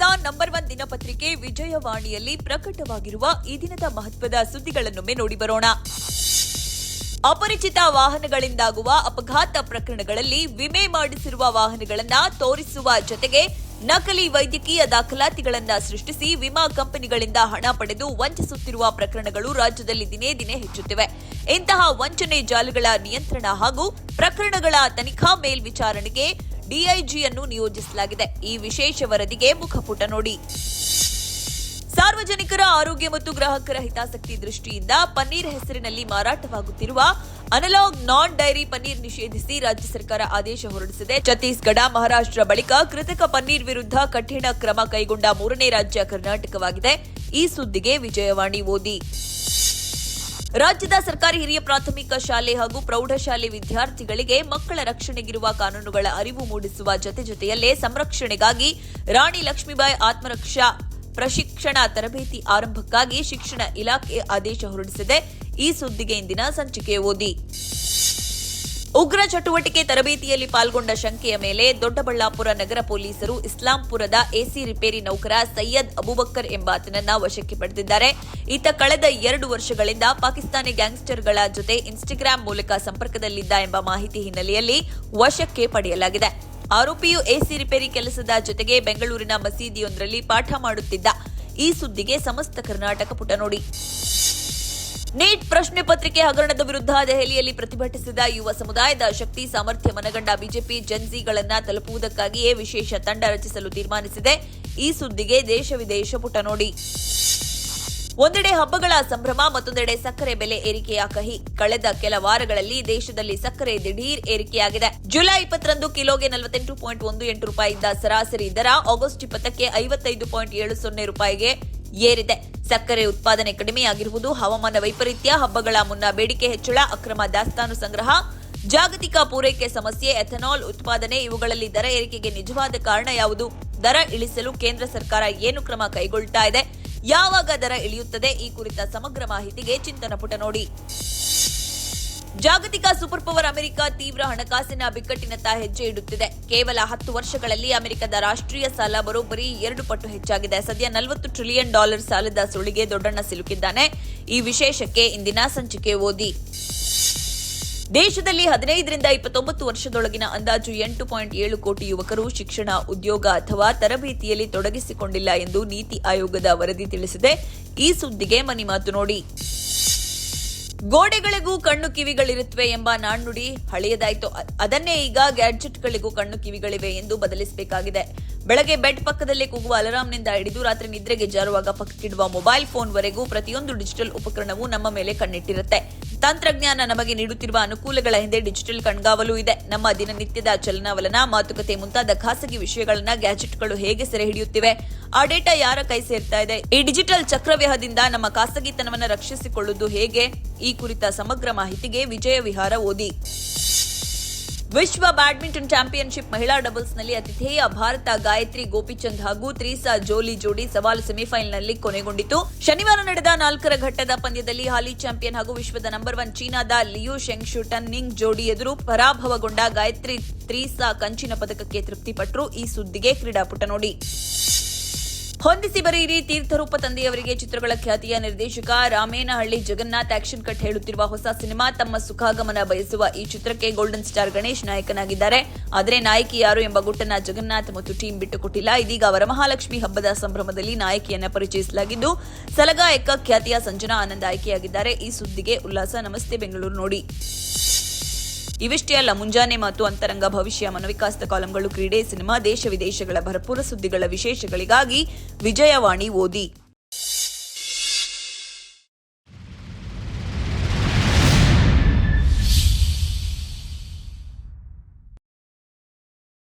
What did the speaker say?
ಕನ್ನಡದ ನಂಬರ್ 1 ದಿನಪತ್ರಿಕೆ ವಿಜಯವಾಣಿಯಲ್ಲಿ ಪ್ರಕಟವಾಗಿರುವ ಈ ದಿನದ ಮಹತ್ವದ ಸುದ್ದಿಗಳನ್ನೊಮ್ಮೆ ನೋಡಿ ಬರೋಣ. ಅಪರಿಚಿತ ವಾಹನಗಳಿಂದಾಗುವ ಅಪಘಾತ ಪ್ರಕರಣಗಳಲ್ಲಿ ವಿಮೆ ಮಾಡಿಸಿರುವ ವಾಹನಗಳನ್ನು ತೋರಿಸುವ ಜೊತೆಗೆ ನಕಲಿ ವೈದ್ಯಕೀಯ ದಾಖಲಾತಿಗಳನ್ನ ಸೃಷ್ಟಿಸಿ ವಿಮಾ ಕಂಪನಿಗಳಿಂದ ಹಣ ಪಡೆದು ವಂಚಿಸುತ್ತಿರುವ ಪ್ರಕರಣಗಳು ರಾಜ್ಯದಲ್ಲಿ ದಿನೇ ದಿನೇ ಹೆಚ್ಚುತ್ತಿವೆ. ಇಂತಹ ವಂಚನೆ ಜಾಲಗಳ ನಿಯಂತ್ರಣ ಹಾಗೂ ಪ್ರಕರಣಗಳ ತನಿಖಾ ಮೇಲ್ವಿಚಾರಣೆಗೆ ಡಿಐಜಿಯನ್ನು ನಿಯೋಜಿಸಲಾಗಿದೆ. ಈ ವಿಶೇಷ ವರದಿಗೆ ಮುಖಪುಟ ನೋಡಿ. ಸಾರ್ವಜನಿಕರ ಆರೋಗ್ಯ ಮತ್ತು ಗ್ರಾಹಕರ ಹಿತಾಸಕ್ತಿ ದೃಷ್ಟಿಯಿಂದ ಪನ್ನೀರ್ ಹೆಸರಿನಲ್ಲಿ ಮಾರಾಟವಾಗುತ್ತಿರುವ ಅನಲಾಗ್ ನಾನ್ ಡೈರಿ ಪನ್ನೀರ್ ನಿಷೇಧಿಸಿ ರಾಜ್ಯ ಸರ್ಕಾರ ಆದೇಶ ಹೊರಡಿಸಿದೆ. ಛತ್ತೀಸ್ಗಢ, ಮಹಾರಾಷ್ಟ್ರ ಬಳಿಕ ಕೃತಕ ಪನ್ನೀರ್ ವಿರುದ್ಧ ಕಠಿಣ ಕ್ರಮ ಕೈಗೊಂಡ 3ನೇ ರಾಜ್ಯ ಕರ್ನಾಟಕವಾಗಿದೆ. ಈ ಸುದ್ದಿಗೆ ವಿಜಯವಾಣಿ ಓದಿ. ರಾಜ್ಯದ ಸರ್ಕಾರಿ ಹಿರಿಯ ಪ್ರಾಥಮಿಕ ಶಾಲೆ ಹಾಗೂ ಪ್ರೌಢಶಾಲೆ ವಿದ್ಯಾರ್ಥಿಗಳಿಗೆ ಮಕ್ಕಳ ರಕ್ಷಣೆಗಿರುವ ಕಾನೂನುಗಳ ಅರಿವು ಮೂಡಿಸುವ ಜೊತೆಯಲ್ಲೇ ಸಂರಕ್ಷಣೆಗಾಗಿ ರಾಣಿ ಲಕ್ಷ್ಮೀಬಾಯಿ ಆತ್ಮರಕ್ಷಾ ಪ್ರಶಿಕ್ಷಣ ತರಬೇತಿ ಆರಂಭಕ್ಕಾಗಿ ಶಿಕ್ಷಣ ಇಲಾಖೆ ಆದೇಶ ಹೊರಡಿಸಿದೆ. ಈ ಸುದ್ದಿಗೆ ಇಂದಿನ ಸಂಚಿಕೆ ಓದಿ. ಉಗ್ರ ಚಟುವಟಿಕೆ ತರಬೇತಿಯಲ್ಲಿ ಪಾಲ್ಗೊಂಡ ಶಂಕೆಯ ಮೇಲೆ ದೊಡ್ಡಬಳ್ಳಾಪುರ ನಗರ ಪೊಲೀಸರು ಇಸ್ಲಾಂಪುರದ ಎಸಿ ರಿಪೇರಿ ನೌಕರ ಸೈಯದ್ ಅಬೂಬಕ್ಕರ್ ಎಂಬಾತನನ್ನ ವಶಕ್ಕೆ ಪಡೆದಿದ್ದಾರೆ. ಈತ ಕಳೆದ 2 ವರ್ಷಗಳಿಂದ ಪಾಕಿಸ್ತಾನಿ ಗ್ಯಾಂಗ್ಸ್ಟರ್ಗಳ ಜೊತೆ ಇನ್ಸ್ಟಾಗ್ರಾಂ ಮೂಲಕ ಸಂಪರ್ಕದಲ್ಲಿದ್ದ ಎಂಬ ಮಾಹಿತಿ ಹಿನ್ನೆಲೆಯಲ್ಲಿ ವಶಕ್ಕೆ ಪಡೆಯಲಾಗಿದೆ. ಆರೋಪಿಯು ಎಸಿ ರಿಪೇರಿ ಕೆಲಸದ ಜೊತೆಗೆ ಬೆಂಗಳೂರಿನ ಮಸೀದಿಯೊಂದರಲ್ಲಿ ಪಾಠ ಮಾಡುತ್ತಿದ್ದ. ಈ ಸುದ್ದಿಗೆ ಸಮಸ್ತ ಕರ್ನಾಟಕ ಪುಟ ನೋಡಿ. ನೀಟ್ ಪ್ರಶ್ನೆ ಪತ್ರಿಕೆ ಹಗರಣದ ವಿರುದ್ಧ ದೆಹಲಿಯಲ್ಲಿ ಪ್ರತಿಭಟಿಸಿದ ಯುವ ಸಮುದಾಯದ ಶಕ್ತಿ ಸಾಮರ್ಥ್ಯ ಮನಗಂಡ ಬಿಜೆಪಿ ಜೆನ್ಝಿಗಳನ್ನ ತಲುಪುವುದಕ್ಕಾಗಿಯೇ ವಿಶೇಷ ತಂಡ ರಚಿಸಲು ತೀರ್ಮಾನಿಸಿದೆ. ಈ ಸುದ್ದಿಗೆ ದೇಶ ವಿದೇಶ ಪುಟ ನೋಡಿ. ಒಂದೆಡೆ ಹಬ್ಬಗಳ ಸಂಭ್ರಮ, ಮತ್ತೊಂದೆಡೆ ಸಕ್ಕರೆ ಬೆಲೆ ಏರಿಕೆಯ ಕಹಿ. ಕಳೆದ ಕೆಲ ವಾರಗಳಲ್ಲಿ ದೇಶದಲ್ಲಿ ಸಕ್ಕರೆ ದಿಢೀರ್ ಏರಿಕೆಯಾಗಿದೆ. ಜುಲೈ 20ರಂದು ಕಿಲೋಗೆ 48.18 ರೂಪಾಯಿ ಇದ್ದ ಸರಾಸರಿ ದರ ಆಗಸ್ಟ್ 20ಕ್ಕೆ 55.70 ರೂಪಾಯಿಗೆ ಏರಿದೆ. ಸಕ್ಕರೆ ಉತ್ಪಾದನೆ ಕಡಿಮೆಯಾಗಿರುವುದು, ಹವಾಮಾನ ವೈಪರೀತ್ಯ, ಹಬ್ಬಗಳ ಮುನ್ನ ಬೇಡಿಕೆ ಹೆಚ್ಚಳ, ಅಕ್ರಮ ದಾಸ್ತಾನು ಸಂಗ್ರಹ, ಜಾಗತಿಕ ಪೂರೈಕೆ ಸಮಸ್ಯೆ, ಎಥನಾಲ್ ಉತ್ಪಾದನೆ ಇವುಗಳಲ್ಲಿ ದರ ಏರಿಕೆಗೆ ನಿಜವಾದ ಕಾರಣ ಯಾವುದು? ದರ ಇಳಿಸಲು ಕೇಂದ್ರ ಸರ್ಕಾರ ಏನು ಕ್ರಮ ಕೈಗೊಳ್ತಾ ಇದೆ? ಯಾವಾಗ ದರ ಇಳಿಯುತ್ತದೆ? ಈ ಕುರಿತ ಸಮಗ್ರ ಮಾಹಿತಿಗೆ ಚಿಂತನ ಪುಟ ನೋಡಿ. ಜಾಗತಿಕ ಸೂಪರ್ ಪವರ್ ಅಮೆರಿಕ ತೀವ್ರ ಹಣಕಾಸಿನ ಬಿಕ್ಕಟ್ಟಿನತ್ತ ಹೆಜ್ಜೆ ಇಡುತ್ತಿದೆ. ಕೇವಲ 10 ವರ್ಷಗಳಲ್ಲಿ ಅಮೆರಿಕದ ರಾಷ್ಟ್ರೀಯ ಸಾಲ ಬರೋಬ್ಬರಿ 2 ಪಟ್ಟು ಹೆಚ್ಚಾಗಿದೆ. ಸದ್ಯ $40 ಟ್ರಿಲಿಯನ್ ಸಾಲದ ಸುಳಿಗೆ ದೊಡ್ಡಣ್ಣ ಸಿಲುಕಿದ್ದಾನೆ. ಈ ವಿಶೇಷಕ್ಕೆ ಇಂದಿನ ಸಂಚಿಕೆ ಓದಿ. ದೇಶದಲ್ಲಿ 15ರಿಂದ 29 ವರ್ಷದೊಳಗಿನ ಅಂದಾಜು 8.7 ಕೋಟಿ ಯುವಕರು ಶಿಕ್ಷಣ, ಉದ್ಯೋಗ ಅಥವಾ ತರಬೇತಿಯಲ್ಲಿ ತೊಡಗಿಸಿಕೊಂಡಿಲ್ಲ ಎಂದು ನೀತಿ ಆಯೋಗದ ವರದಿ ತಿಳಿಸಿದೆ. ಈ ಸುದ್ದಿಗೆ ಮನಿ ಮಾತು ನೋಡಿ. ಗೋಡೆಗಳಿಗೂ ಕಣ್ಣು ಕಿವಿಗಳಿರುತ್ತವೆ ಎಂಬ ನಾಣ್ಣುಡಿ ಹಳೆಯದಾಯಿತು. ಅದನ್ನೇ ಈಗ ಗ್ಯಾಡ್ಜೆಟ್ಗಳಿಗೂ ಕಣ್ಣು ಕಿವಿಗಳಿವೆ ಎಂದು ಬದಲಿಸಬೇಕಾಗಿದೆ. ಬೆಳಗ್ಗೆ ಬೆಡ್ ಪಕ್ಕದಲ್ಲೇ ಕೂಗುವ ಅಲಾರಾಂನಿಂದ ಹಿಡಿದು ರಾತ್ರಿ ನಿದ್ರೆಗೆ ಜಾರುವಾಗ ಪಕ್ಕಕ್ಕಿಡುವ ಮೊಬೈಲ್ ಫೋನ್ವರೆಗೂ ಪ್ರತಿಯೊಂದು ಡಿಜಿಟಲ್ ಉಪಕರಣವೂ ನಮ್ಮ ಮೇಲೆ ಕಣ್ಣಿಟ್ಟಿರುತ್ತೆ. ತಂತ್ರಜ್ಞಾನ ನಮಗೆ ನೀಡುತ್ತಿರುವ ಅನುಕೂಲಗಳ ಹಿಂದೆ ಡಿಜಿಟಲ್ ಕಣ್ಗಾವಲು ಇದೆ. ನಮ್ಮ ದಿನನಿತ್ಯದ ಚಲನವಲನ, ಮಾತುಕತೆ ಮುಂತಾದ ಖಾಸಗಿ ವಿಷಯಗಳನ್ನ ಗ್ಯಾಜೆಟ್ಗಳು ಹೇಗೆ ಸೆರೆ ಹಿಡಿಯುತ್ತಿವೆ? ಆ ಡೇಟಾ ಯಾರ ಕೈ ಸೇರ್ತಾ ಇದೆ? ಈ ಡಿಜಿಟಲ್ ಚಕ್ರವ್ಯೂಹದಿಂದ ನಮ್ಮ ಖಾಸಗಿತನವನ್ನು ರಕ್ಷಿಸಿಕೊಳ್ಳುವುದು ಹೇಗೆ? ಈ ಕುರಿತ ಸಮಗ್ರ ಮಾಹಿತಿಗೆ ವಿಜಯ ವಿಹಾರ ಓದಿ. ವಿಶ್ವ ಬ್ಯಾಡ್ಮಿಂಟನ್ ಚಾಂಪಿಯನ್ಶಿಪ್ ಮಹಿಳಾ ಡಬಲ್ಸ್ನಲ್ಲಿ ಅತಿಥೇಯ ಭಾರತ ಗಾಯತ್ರಿ ಗೋಪಿಚಂದ್ ಹಾಗೂ ತ್ರೀಸಾ ಜೋಲಿ ಜೋಡಿ ಸವಾಲು ಸೆಮಿಫೈನಲ್ನಲ್ಲಿ ಕೊನೆಗೊಂಡಿತು. ಶನಿವಾರ ನಡೆದ 4ರ ಘಟ್ಟದ ಪಂದ್ಯದಲ್ಲಿ ಹಾಲಿ ಚಾಂಪಿಯನ್ ಹಾಗೂ ವಿಶ್ವದ ನಂಬರ್ 1 ಚೀನಾದ ಲಿಯು ಶೆಂಗ್ಶುಟನ್ ನಿಂಗ್ ಜೋಡಿ ಎದುರು ಪರಾಭವಗೊಂಡ ಗಾಯತ್ರಿ ತ್ರೀಸಾ ಕಂಚಿನ ಪದಕಕ್ಕೆ ತೃಪ್ತಿಪಟ್ಟರು. ಈ ಸುದ್ದಿಗೆ ಕ್ರೀಡಾಪುಟ ನೋಡಿ. ಹೊಂದಿಸಿ ಬರೀರಿ ತೀರ್ಥರೂಪ ತಂದೆಯವರಿಗೆ ಚಿತ್ರಗಳ ಖ್ಯಾತಿಯ ನಿರ್ದೇಶಕ ರಾಮೇನಹಳ್ಳಿ ಜಗನ್ನಾಥ್ ಆಕ್ಷನ್ ಕಟ್ ಹೇಳುತ್ತಿರುವ ಹೊಸ ಸಿನಿಮಾ. ತಮ್ಮ ಸುಖಾಗಮನ ಬಯಸುವ ಈ ಚಿತ್ರಕ್ಕೆ ಗೋಲ್ಡನ್ ಸ್ಟಾರ್ ಗಣೇಶ್ ನಾಯಕನಾಗಿದ್ದಾರೆ. ಆದರೆ ನಾಯಕಿ ಯಾರು ಎಂಬ ಗುಟ್ಟನ್ನ ಜಗನ್ನಾಥ್ ಮತ್ತು ಟೀಮ್ ಬಿಟ್ಟುಕೊಟ್ಟಿಲ್ಲ. ಇದೀಗ ವರಮಹಾಲಕ್ಷ್ಮಿ ಹಬ್ಬದ ಸಂಭ್ರಮದಲ್ಲಿ ನಾಯಕಿಯನ್ನ ಪರಿಚಯಿಸಲಾಗಿದ್ದು, ಸಲಗಾಯಕ ಖ್ಯಾತಿಯ ಸಂಜನಾ ಆನಂದ್ ಆಯ್ಕೆಯಾಗಿದ್ದಾರೆ. ಈ ಸುದ್ದಿಗೆ ಉಲ್ಲಾಸ. ನಮಸ್ತೆ ಬೆಂಗಳೂರು ನೋಡಿ. ಇವಿಷ್ಟೇ ಅಲ್ಲ, ಮುಂಜಾನೆ ಮಾತು, ಅಂತರಂಗ, ಭವಿಷ್ಯ, ಮನೋವಿಕಾಸದ ಕಾಲಂಗಳು, ಕ್ರೀಡೆ, ಸಿನಿಮಾ, ದೇಶ ವಿದೇಶಗಳ ಭರಪೂರ ಸುದ್ದಿಗಳ ವಿಶೇಷಗಳಿಗಾಗಿ ವಿಜಯವಾಣಿ ಓದಿ.